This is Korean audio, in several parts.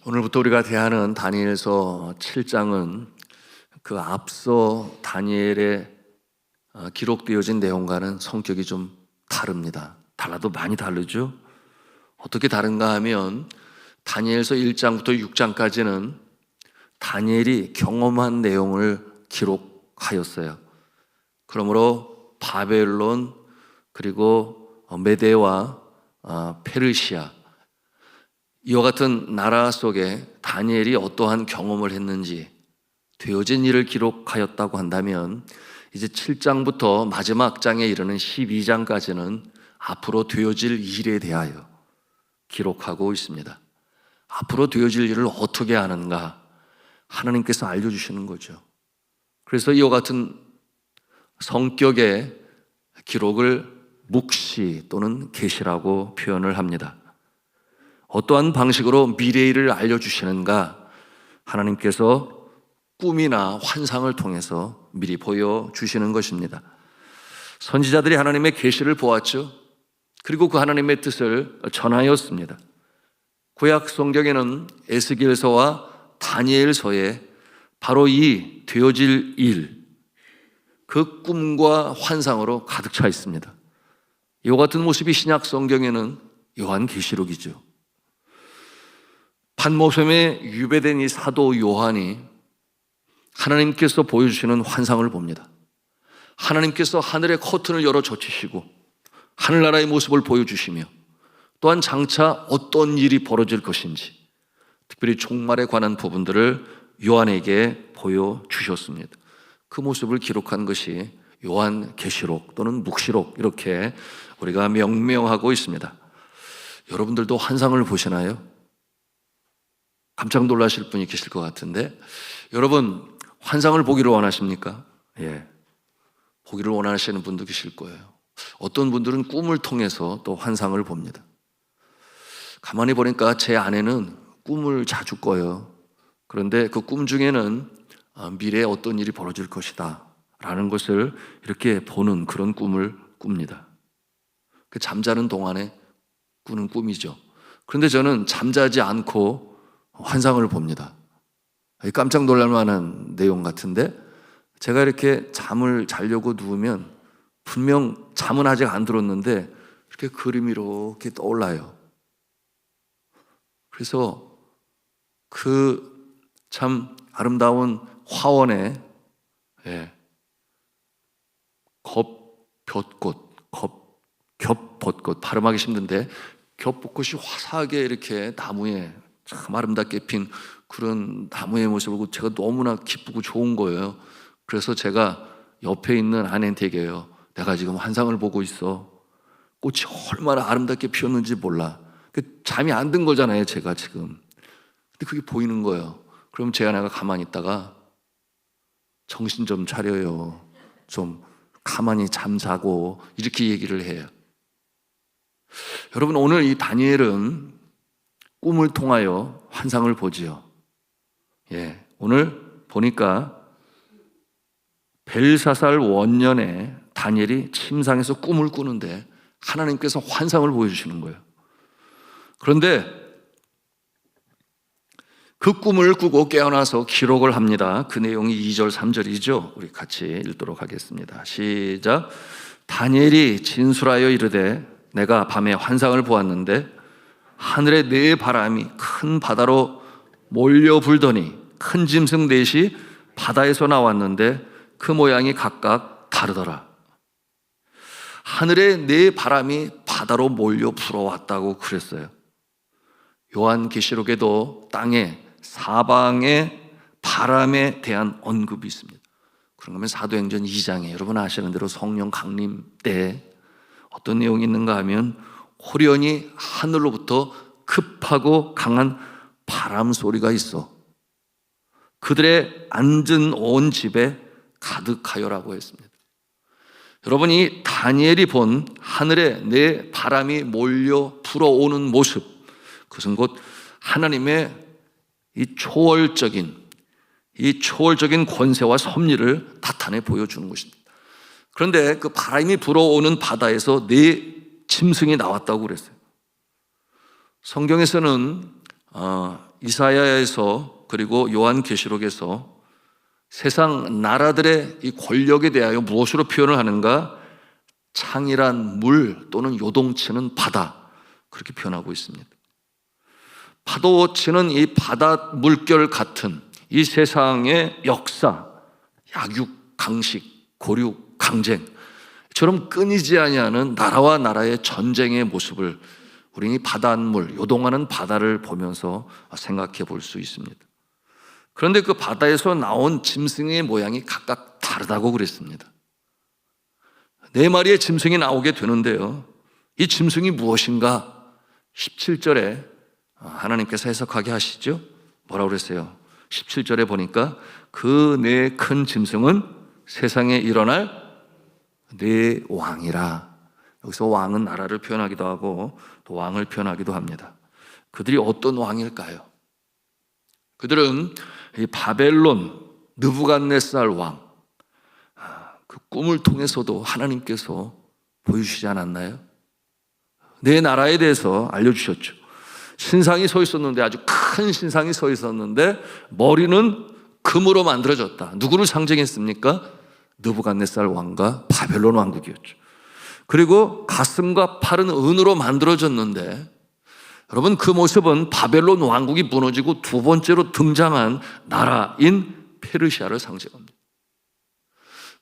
오늘부터 우리가 대하는 다니엘서 7장은 그 앞서 다니엘에 기록되어진 내용과는 성격이 좀 다릅니다. 달라도 많이 다르죠? 어떻게 다른가 하면 다니엘서 1장부터 6장까지는 다니엘이 경험한 내용을 기록하였어요. 그러므로 바벨론 그리고 메대와 페르시아 이와 같은 나라 속에 다니엘이 어떠한 경험을 했는지 되어진 일을 기록하였다고 한다면 이제 7장부터 마지막 장에 이르는 12장까지는 앞으로 되어질 일에 대하여 기록하고 있습니다. 앞으로 되어질 일을 어떻게 하는가 하나님께서 알려주시는 거죠. 그래서 이와 같은 성격의 기록을 묵시 또는 계시라고 표현을 합니다. 어떠한 방식으로 미래의 일을 알려주시는가 하나님께서 꿈이나 환상을 통해서 미리 보여주시는 것입니다. 선지자들이 하나님의 계시를 보았죠. 그리고 그 하나님의 뜻을 전하였습니다. 구약 성경에는 에스겔서와 다니엘서에 바로 이 되어질 일, 그 꿈과 환상으로 가득 차 있습니다. 이와 같은 모습이 신약 성경에는 요한계시록이죠. 판모섬에 유배된 이 사도 요한이 하나님께서 보여주시는 환상을 봅니다. 하나님께서 하늘의 커튼을 열어 젖히시고 하늘나라의 모습을 보여주시며 또한 장차 어떤 일이 벌어질 것인지 특별히 종말에 관한 부분들을 요한에게 보여주셨습니다. 그 모습을 기록한 것이 요한계시록 또는 묵시록 이렇게 우리가 명명하고 있습니다. 여러분들도 환상을 보시나요? 깜짝 놀라실 분이 계실 것 같은데 여러분 환상을 보기를 원하십니까? 예, 보기를 원하시는 분도 계실 거예요. 어떤 분들은 꿈을 통해서 또 환상을 봅니다. 가만히 보니까 제 아내는 꿈을 자주 꿔요. 그런데 그 꿈 중에는 미래에 어떤 일이 벌어질 것이다 라는 것을 이렇게 보는 그런 꿈을 꿉니다. 그 잠자는 동안에 꾸는 꿈이죠. 그런데 저는 잠자지 않고 환상을 봅니다. 깜짝 놀랄 만한 내용 같은데 제가 이렇게 잠을 자려고 누우면 분명 잠은 아직 안 들었는데 이렇게 그림이 이렇게 떠올라요. 그래서 그 참 아름다운 화원에 겹벚꽃 발음하기 힘든데 겹벚꽃이 화사하게 이렇게 나무에 참 아름답게 핀 그런 나무의 모습을 보고 제가 너무나 기쁘고 좋은 거예요. 그래서 제가 옆에 있는 아내한테 얘기해요. 내가 지금 환상을 보고 있어. 꽃이 얼마나 아름답게 피었는지 몰라. 잠이 안 든 거잖아요, 제가 지금. 근데 그게 보이는 거예요. 그럼 제 아내가 가만히 있다가 정신 좀 차려요. 좀 가만히 잠자고 이렇게 얘기를 해요. 여러분 오늘 이 다니엘은 꿈을 통하여 환상을 보지요. 오늘 보니까 벨사살 원년에 다니엘이 침상에서 꿈을 꾸는데 하나님께서 환상을 보여주시는 거예요. 그런데 그 꿈을 꾸고 깨어나서 기록을 합니다. 그 내용이 2절 3절이죠. 우리 같이 읽도록 하겠습니다. 시작. 다니엘이 진술하여 이르되 내가 밤에 환상을 보았는데 하늘에 네 바람이 큰 바다로 몰려 불더니 큰 짐승 넷이 바다에서 나왔는데 그 모양이 각각 다르더라. 하늘에 네 바람이 바다로 몰려 불어왔다고 그랬어요. 요한계시록에도 땅에 사방의 바람에 대한 언급이 있습니다. 그런가 하면 사도행전 2장에 여러분 아시는 대로 성령 강림 때 어떤 내용이 있는가 하면 호련히 하늘로부터 급하고 강한 바람 소리가 있어 그들의 앉은 온 집에 가득하여라고 했습니다. 여러분이 다니엘이 본 하늘에 내 바람이 몰려 불어오는 모습, 그것은 곧 하나님의 이 초월적인 권세와 섭리를 나타내 보여주는 것입니다. 그런데 그 바람이 불어오는 바다에서 네 짐승이 나왔다고 그랬어요. 성경에서는 이사야에서 그리고 요한계시록에서 세상 나라들의 이 권력에 대하여 무엇으로 표현을 하는가? 창이란 물 또는 요동치는 바다, 그렇게 표현하고 있습니다. 파도 치는 이 바다 물결 같은 이 세상의 역사, 약육, 강식, 고륙, 강쟁처럼 끊이지 아니하는 나라와 나라의 전쟁의 모습을 우리는 이 바닷물, 요동하는 바다를 보면서 생각해 볼 수 있습니다. 그런데 그 바다에서 나온 짐승의 모양이 각각 다르다고 그랬습니다. 네 마리의 짐승이 나오게 되는데요, 이 짐승이 무엇인가? 17절에 하나님께서 해석하게 하시죠. 뭐라고 그랬어요? 17절에 보니까 그 네 큰 짐승은 세상에 일어날 네 왕이라. 여기서 왕은 나라를 표현하기도 하고 또 왕을 표현하기도 합니다. 그들이 어떤 왕일까요? 그들은 이 바벨론 느부갓네살 왕, 그 꿈을 통해서도 하나님께서 보여주시지 않았나요? 네 나라에 대해서 알려주셨죠. 신상이 서 있었는데, 아주 큰 신상이 서 있었는데 머리는 금으로 만들어졌다. 누구를 상징했습니까? 느부갓네살 왕과 바벨론 왕국이었죠. 그리고 가슴과 팔은 은으로 만들어졌는데, 여러분, 그 모습은 바벨론 왕국이 무너지고 두 번째로 등장한 나라인 페르시아를 상징합니다.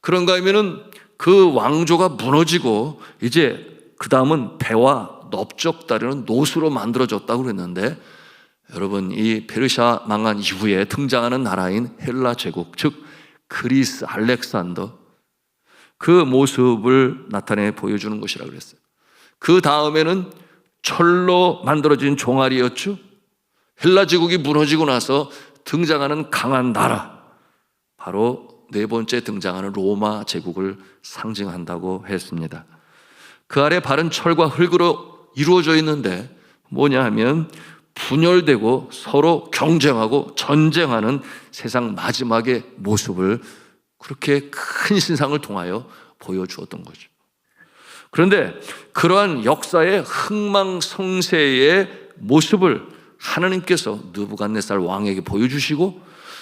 그런가 하면은 그 왕조가 무너지고 이제 그 다음은 배와 넓적다리는 노수로 만들어졌다고 그랬는데, 여러분, 이 페르시아 망한 이후에 등장하는 나라인 헬라 제국, 즉 그리스 알렉산더, 그 모습을 나타내 보여주는 것이라고 그랬어요. 그 다음에는 철로 만들어진 종아리였죠. 헬라 제국이 무너지고 나서 등장하는 강한 나라, 바로 네 번째 등장하는 로마 제국을 상징한다고 했습니다. 그 아래 발은 철과 흙으로 이루어져 있는데 뭐냐 하면 분열되고 서로 경쟁하고 전쟁하는 세상 마지막의 모습을 그렇게 큰 신상을 통하여 보여주었던 거죠. 그런데 그러한 역사의 흥망성쇠의 모습을 하나님께서 느부갓네살 왕에게 보여주시고,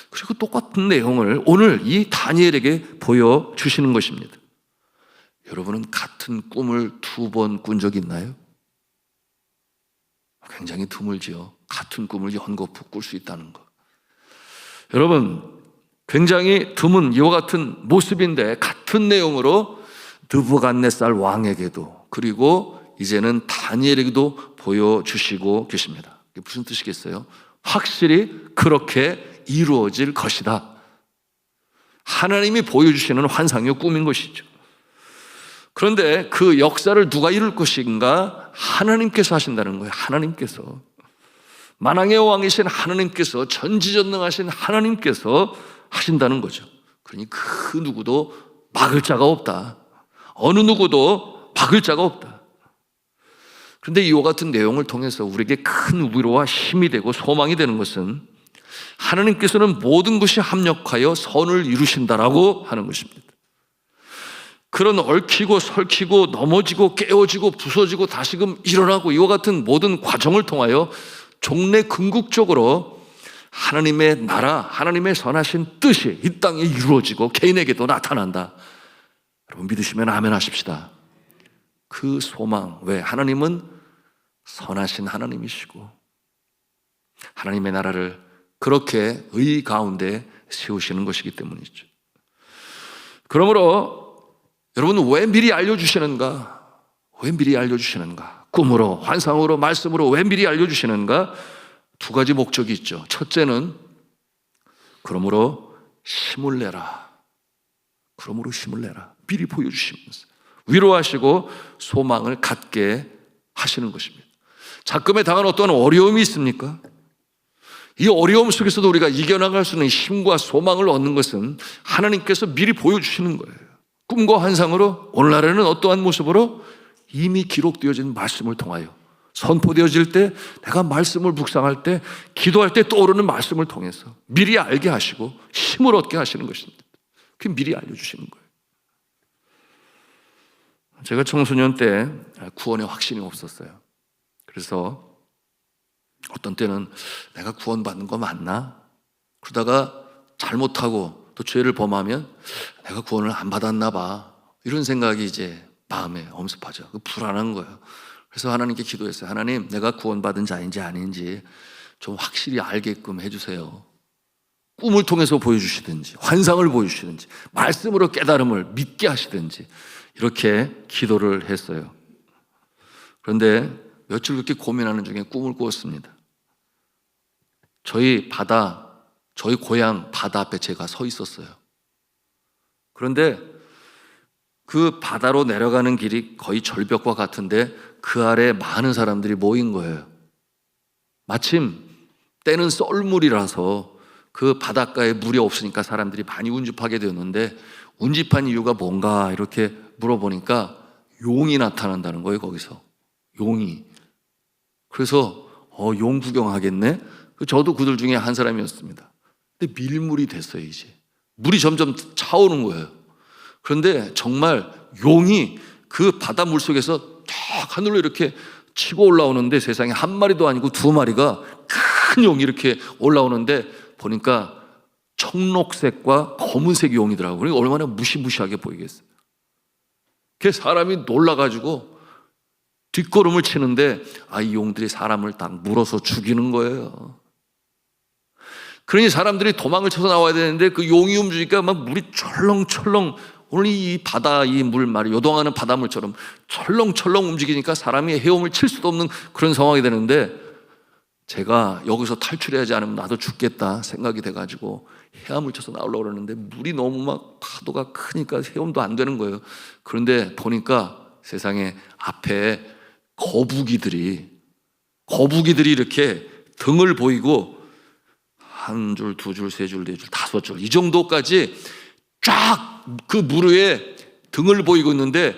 그리고 똑같은 내용을 오늘 이 다니엘에게 보여주시는 것입니다. 여러분은 같은 꿈을 두 번 꾼 적 있나요? 굉장히 드물지요. 같은 꿈을 연거푸 꿀 수 있다는 것. 여러분, 굉장히 드문 이와 같은 모습인데 같은 내용으로 느부갓네살 왕에게도, 그리고 이제는 다니엘에게도 보여주시고 계십니다. 이게 무슨 뜻이겠어요? 확실히 그렇게 이루어질 것이다. 하나님이 보여주시는 환상의 꿈인 것이죠. 그런데 그 역사를 누가 이룰 것인가? 하나님께서 하신다는 거예요. 하나님께서, 만왕의 왕이신 하나님께서, 전지전능하신 하나님께서 하신다는 거죠. 그러니 그 누구도 막을 자가 없다. 어느 누구도 막을 자가 없다. 그런데 이와 같은 내용을 통해서 우리에게 큰 위로와 힘이 되고 소망이 되는 것은, 하나님께서는 모든 것이 합력하여 선을 이루신다라고 하는 것입니다. 그런 얽히고 설키고 넘어지고 깨어지고 부서지고 다시금 일어나고 이와 같은 모든 과정을 통하여 종래 궁극적으로 하나님의 나라, 하나님의 선하신 뜻이 이 땅에 이루어지고 개인에게도 나타난다. 여러분, 믿으시면 아멘 하십시다. 그 소망, 왜? 하나님은 선하신 하나님이시고 하나님의 나라를 그렇게 의 가운데 세우시는 것이기 때문이죠. 그러므로 여러분, 왜 미리 알려주시는가? 왜 미리 알려주시는가? 꿈으로, 환상으로, 말씀으로 왜 미리 알려주시는가? 두 가지 목적이 있죠. 첫째는 그러므로 힘을 내라. 그러므로 힘을 내라. 미리 보여주시면서 위로하시고 소망을 갖게 하시는 것입니다. 작금에 당한 어떤 어려움이 있습니까? 이 어려움 속에서도 우리가 이겨나갈 수 있는 힘과 소망을 얻는 것은 하나님께서 미리 보여주시는 거예요. 꿈과 환상으로, 오늘날에는 어떠한 모습으로? 이미 기록되어진 말씀을 통하여 선포되어질 때, 내가 말씀을 묵상할 때, 기도할 때 떠오르는 말씀을 통해서 미리 알게 하시고 힘을 얻게 하시는 것입니다. 그게 미리 알려주시는 거예요. 제가 청소년 때 구원에 확신이 없었어요. 그래서 어떤 때는 내가 구원받는 거 맞나? 그러다가 잘못하고 또 죄를 범하면 내가 구원을 안 받았나 봐. 이런 생각이 이제 마음에 엄습하죠. 불안한 거예요. 그래서 하나님께 기도했어요. 하나님, 내가 구원받은 자인지 아닌지 좀 확실히 알게끔 해주세요. 꿈을 통해서 보여주시든지 환상을 보여주시든지 말씀으로 깨달음을 믿게 하시든지 이렇게 기도를 했어요. 그런데 며칠 그렇게 고민하는 중에 꿈을 꾸었습니다. 저희 고향 바다 앞에 제가 서 있었어요. 그런데 그 바다로 내려가는 길이 거의 절벽과 같은데 그 아래 많은 사람들이 모인 거예요. 마침 때는 썰물이라서 그 바닷가에 물이 없으니까 사람들이 많이 운집하게 되었는데, 운집한 이유가 뭔가 이렇게 물어보니까 용이 나타난다는 거예요. 거기서 용이. 그래서 용 구경하겠네. 저도 그들 중에 한 사람이었습니다. 근데 밀물이 됐어요. 이제 물이 점점 차오는 거예요. 그런데 정말 용이 그 바닷물 속에서 쫙 하늘로 이렇게 치고 올라오는데, 세상에 한 마리도 아니고 두 마리가 큰 용이 이렇게 올라오는데 보니까 청록색과 검은색 용이더라고요. 그러니까 얼마나 무시무시하게 보이겠어요. 그 사람이 놀라가지고 뒷걸음을 치는데 이 용들이 사람을 딱 물어서 죽이는 거예요. 그러니 사람들이 도망을 쳐서 나와야 되는데 그 용이 움직이니까 막 물이 철렁철렁, 오늘 이 바다 이 물 말이 요동하는 바닷물처럼 철렁철렁 움직이니까 사람이 헤엄을 칠 수도 없는 그런 상황이 되는데, 제가 여기서 탈출해야지 않으면 나도 죽겠다 생각이 돼가지고 헤엄을 쳐서 나오려고 그러는데 물이 너무 막 파도가 크니까 헤엄도 안 되는 거예요. 그런데 보니까 세상에 앞에 거북이들이 이렇게 등을 보이고 한 줄, 두 줄, 세 줄, 네 줄, 다섯 줄 이 정도까지 쫙 그 물 위에 등을 보이고 있는데,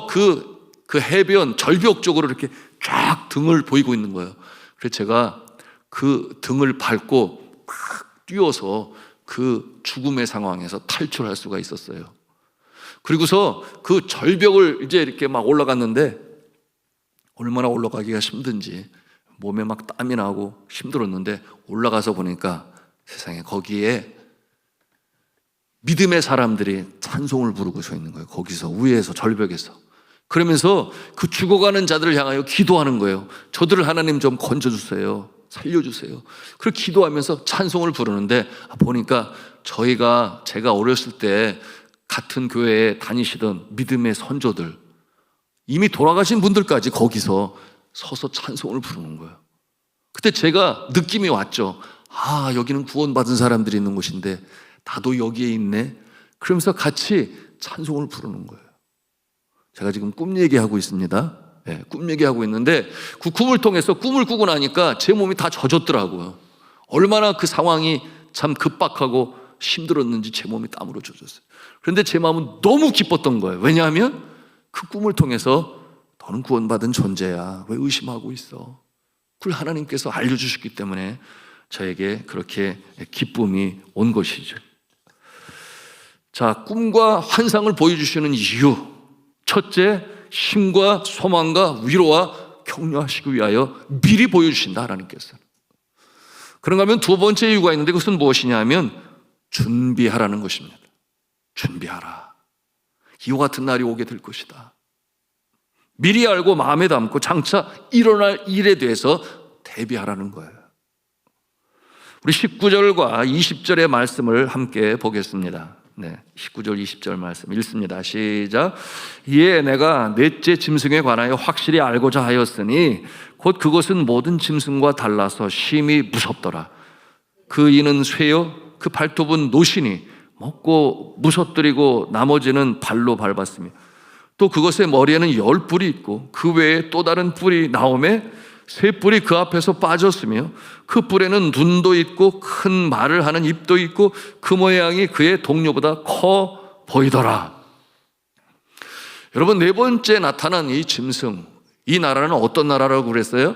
그 해변 절벽 쪽으로 이렇게 쫙 등을 보이고 있는 거예요. 그래서 제가 그 등을 밟고 막 뛰어서 그 죽음의 상황에서 탈출할 수가 있었어요. 그리고서 그 절벽을 이제 이렇게 막 올라갔는데 얼마나 올라가기가 힘든지 몸에 막 땀이 나고 힘들었는데, 올라가서 보니까 세상에 거기에 믿음의 사람들이 찬송을 부르고 서 있는 거예요. 거기서 위에서 절벽에서. 그러면서 그 죽어가는 자들을 향하여 기도하는 거예요. 저들을 하나님 좀 건져주세요. 살려주세요. 그렇게 기도하면서 찬송을 부르는데 보니까 제가 어렸을 때 같은 교회에 다니시던 믿음의 선조들, 이미 돌아가신 분들까지 거기서 서서 찬송을 부르는 거예요. 그때 제가 느낌이 왔죠. 여기는 구원받은 사람들이 있는 곳인데 나도 여기에 있네. 그러면서 같이 찬송을 부르는 거예요. 제가 지금 꿈 얘기하고 있습니다. 네, 꿈 얘기하고 있는데 그 꿈을 통해서 꿈을 꾸고 나니까 제 몸이 다 젖었더라고요. 얼마나 그 상황이 참 급박하고 힘들었는지 제 몸이 땀으로 젖었어요. 그런데 제 마음은 너무 기뻤던 거예요. 왜냐하면 그 꿈을 통해서 너는 구원받은 존재야, 왜 의심하고 있어? 그걸 하나님께서 알려주셨기 때문에 저에게 그렇게 기쁨이 온 것이죠. 자, 꿈과 환상을 보여주시는 이유, 첫째, 힘과 소망과 위로와 격려하시기 위하여 미리 보여주신다, 하나님께서. 그런가 하면 두 번째 이유가 있는데 그것은 무엇이냐 하면 준비하라는 것입니다. 준비하라. 이와 같은 날이 오게 될 것이다. 미리 알고 마음에 담고 장차 일어날 일에 대해서 대비하라는 거예요. 우리 19절과 20절의 말씀을 함께 보겠습니다. 19절 20절 말씀 읽습니다. 시작. 이에 내가 넷째 짐승에 관하여 확실히 알고자 하였으니 곧 그것은 모든 짐승과 달라서 심히 무섭더라. 그 이는 쇠요 그 발톱은 노시니 먹고 무서뜨리고 나머지는 발로 밟았으며, 또 그것의 머리에는 10뿔이 있고 그 외에 또 다른 뿔이 나오매 세 뿔이 그 앞에서 빠졌으며 그 뿔에는 눈도 있고 큰 말을 하는 입도 있고 그 모양이 그의 동료보다 커 보이더라. 여러분, 네 번째 나타난 이 짐승, 이 나라는 어떤 나라라고 그랬어요?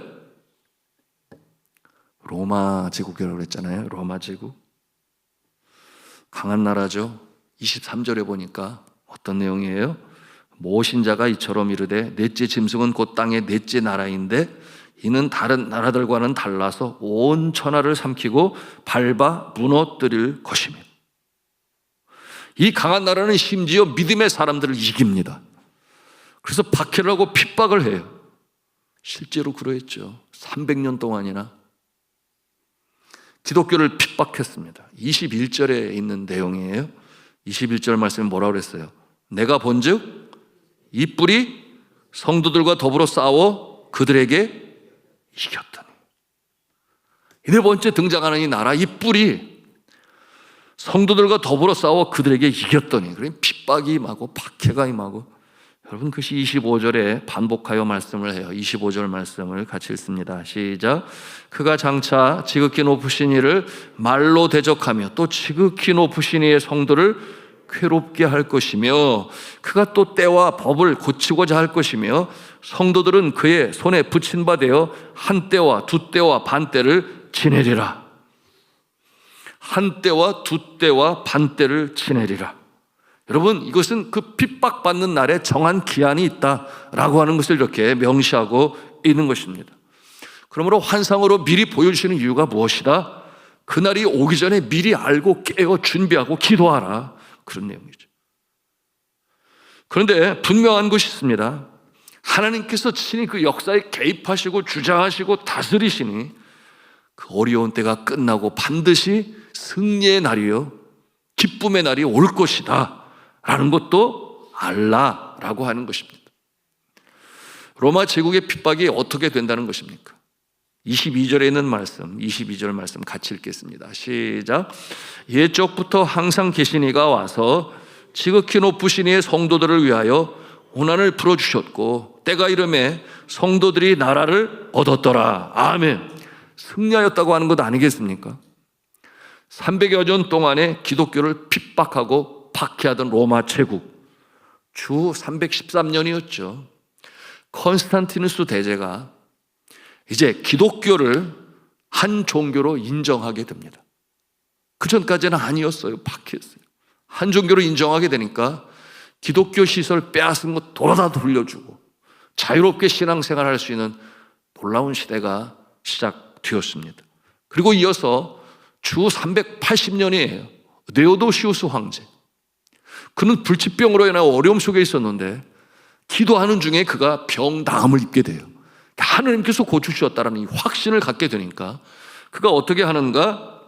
로마 제국이라고 그랬잖아요. 로마 제국. 강한 나라죠. 23절에 보니까 어떤 내용이에요? 모신자가 이처럼 이르되 넷째 짐승은 곧 땅의 넷째 나라인데 이는 다른 나라들과는 달라서 온 천하를 삼키고 밟아 무너뜨릴 것이며, 이 강한 나라는 심지어 믿음의 사람들을 이깁니다. 그래서 박해를 하고 핍박을 해요. 실제로 그러했죠. 300년 동안이나 기독교를 핍박했습니다. 21절에 있는 내용이에요. 21절 말씀에 뭐라고 그랬어요? 내가 본즉 이 뿔이 성도들과 더불어 싸워 그들에게 이겼더니. 네 번째 등장하는 이 나라, 이 뿔이 성도들과 더불어 싸워 그들에게 이겼더니. 그러니 핍박이 임하고 박해가 임하고. 여러분, 그것이 25절에 반복하여 말씀을 해요. 25절 말씀을 같이 읽습니다. 시작. 그가 장차 지극히 높으신 이를 말로 대적하며 또 지극히 높으신 이의 성도를 괴롭게 할 것이며, 그가 또 때와 법을 고치고자 할 것이며, 성도들은 그의 손에 붙인 바 되어 한 때와 두 때와 반 때를 지내리라. 한 때와 두 때와 반 때를 지내리라. 여러분, 이것은 그 핍박받는 날에 정한 기한이 있다라고 하는 것을 이렇게 명시하고 있는 것입니다. 그러므로 환상으로 미리 보여주시는 이유가 무엇이다? 그날이 오기 전에 미리 알고 깨어 준비하고 기도하라, 그런 내용이죠. 그런데 분명한 것이 있습니다. 하나님께서 친히 그 역사에 개입하시고 주장하시고 다스리시니 그 어려운 때가 끝나고 반드시 승리의 날이요 기쁨의 날이 올 것이다 라는 것도 알라라고 하는 것입니다. 로마 제국의 핍박이 어떻게 된다는 것입니까? 22절에 있는 말씀, 22절 말씀 같이 읽겠습니다. 시작. 옛적부터 항상 계신 이가 와서 지극히 높으신 이의 성도들을 위하여 고난을 풀어주셨고 때가 이름에 성도들이 나라를 얻었더라. 아멘. 승리하였다고 하는 것 아니겠습니까? 300여 년 동안에 기독교를 핍박하고 박해하던 로마 제국, 주 313년이었죠. 컨스탄티누스 대제가 이제 기독교를 한 종교로 인정하게 됩니다. 그 전까지는 아니었어요. 박해했어요. 한 종교로 인정하게 되니까 기독교 시설 빼앗은 것 돌아다 돌려주고 자유롭게 신앙생활을 할 수 있는 놀라운 시대가 시작되었습니다. 그리고 이어서 주 380년이에요. 네오도시우스 황제. 그는 불치병으로 인하여 어려움 속에 있었는데 기도하는 중에 그가 병 나음을 입게 돼요. 하느님께서 고쳐주셨다는 이 확신을 갖게 되니까 그가 어떻게 하는가?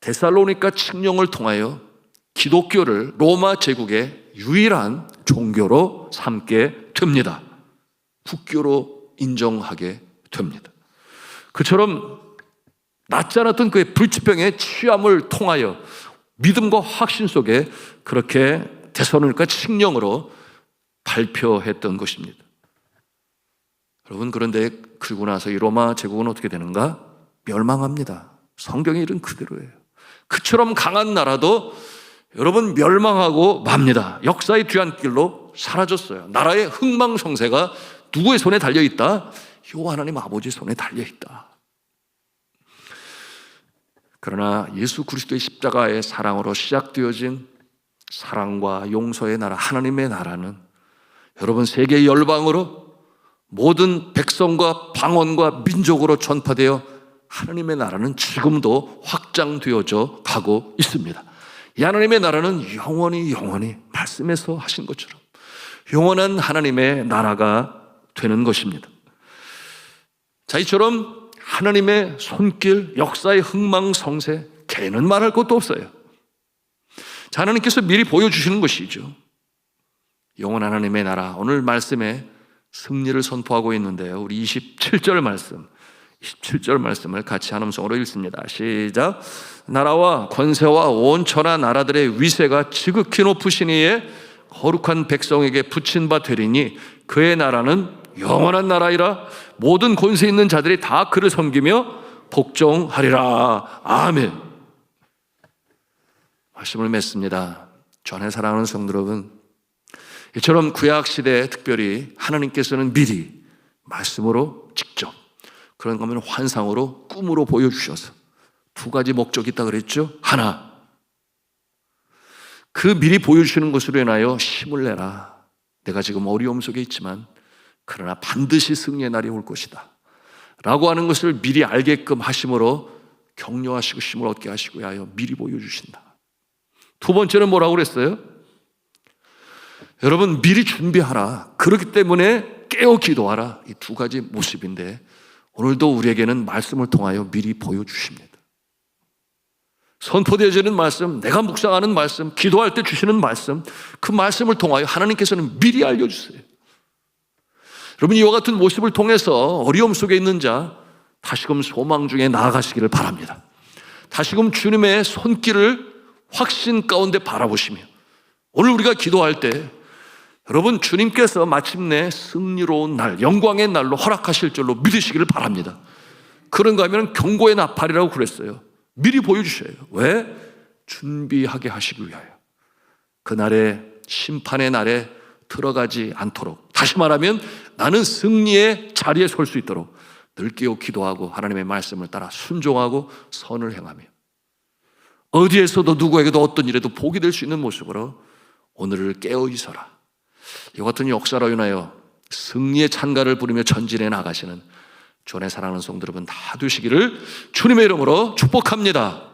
데살로니가 칙령을 통하여 기독교를 로마 제국의 유일한 종교로 삼게 됩니다. 국교로 인정하게 됩니다. 그처럼 낫지 않았던 그의 불치병의 취함을 통하여 믿음과 확신 속에 그렇게 데살로니가 칙령으로 발표했던 것입니다. 여러분, 그런데 그리고 나서 이 로마 제국은 어떻게 되는가? 멸망합니다. 성경의 일은 그대로예요. 그처럼 강한 나라도 여러분 멸망하고 맙니다. 역사의 뒤안길로 사라졌어요. 나라의 흥망성쇠가 누구의 손에 달려있다? 여호와 하나님 아버지 손에 달려있다. 그러나 예수 그리스도의 십자가의 사랑으로 시작되어진 사랑과 용서의 나라, 하나님의 나라는 여러분 세계 열방으로 모든 백성과 방언과 민족으로 전파되어 하나님의 나라는 지금도 확장되어져 가고 있습니다. 이 하나님의 나라는 영원히 말씀에서 하신 것처럼 영원한 하나님의 나라가 되는 것입니다. 자, 이처럼 하나님의 손길, 역사의 흥망성쇠, 개는 말할 것도 없어요. 자, 하나님께서 미리 보여주시는 것이죠. 영원한 하나님의 나라, 오늘 말씀에 승리를 선포하고 있는데요. 우리 27절 말씀을 같이 한 음성으로 읽습니다. 시작. 나라와 권세와 온 천하 나라들의 위세가 지극히 높으신 이의 거룩한 백성에게 붙인 바 되리니 그의 나라는 영원한 나라이라. 모든 권세 있는 자들이 다 그를 섬기며 복종하리라. 아멘. 말씀을 맺습니다. 전에 사랑하는 성도 여러분, 이처럼 구약시대에 특별히 하나님께서는 미리 말씀으로 직접, 그런 거면 환상으로, 꿈으로 보여주셔서 두 가지 목적이 있다 그랬죠. 하나, 그 미리 보여주시는 것으로 인하여 힘을 내라. 내가 지금 어려움 속에 있지만 그러나 반드시 승리의 날이 올 것이다 라고 하는 것을 미리 알게끔 하심으로 격려하시고 힘을 얻게 하시고 하여 미리 보여주신다. 두 번째는 뭐라고 그랬어요? 여러분 미리 준비하라. 그렇기 때문에 깨어 기도하라. 이 두 가지 모습인데 오늘도 우리에게는 말씀을 통하여 미리 보여주십니다. 선포되어지는 말씀, 내가 묵상하는 말씀, 기도할 때 주시는 말씀, 그 말씀을 통하여 하나님께서는 미리 알려주세요. 여러분 이와 같은 모습을 통해서 어려움 속에 있는 자 다시금 소망 중에 나아가시기를 바랍니다. 다시금 주님의 손길을 확신 가운데 바라보시며 오늘 우리가 기도할 때 여러분 주님께서 마침내 승리로운 날, 영광의 날로 허락하실 줄로 믿으시기를 바랍니다. 그런가 하면 경고의 나팔이라고 그랬어요. 미리 보여주셔요. 왜? 준비하게 하시기 위하여 그날의 심판의 날에 들어가지 않도록, 다시 말하면 나는 승리의 자리에 설 수 있도록 늘 깨어 기도하고 하나님의 말씀을 따라 순종하고 선을 행하며 어디에서도 누구에게도 어떤 일에도 복이 될 수 있는 모습으로 오늘을 깨어 있어라. 이와 같은 역사로 인하여 승리의 찬가를 부르며 전진해 나가시는 주의 사랑하는 성도 여러분 다 되시기를 주님의 이름으로 축복합니다.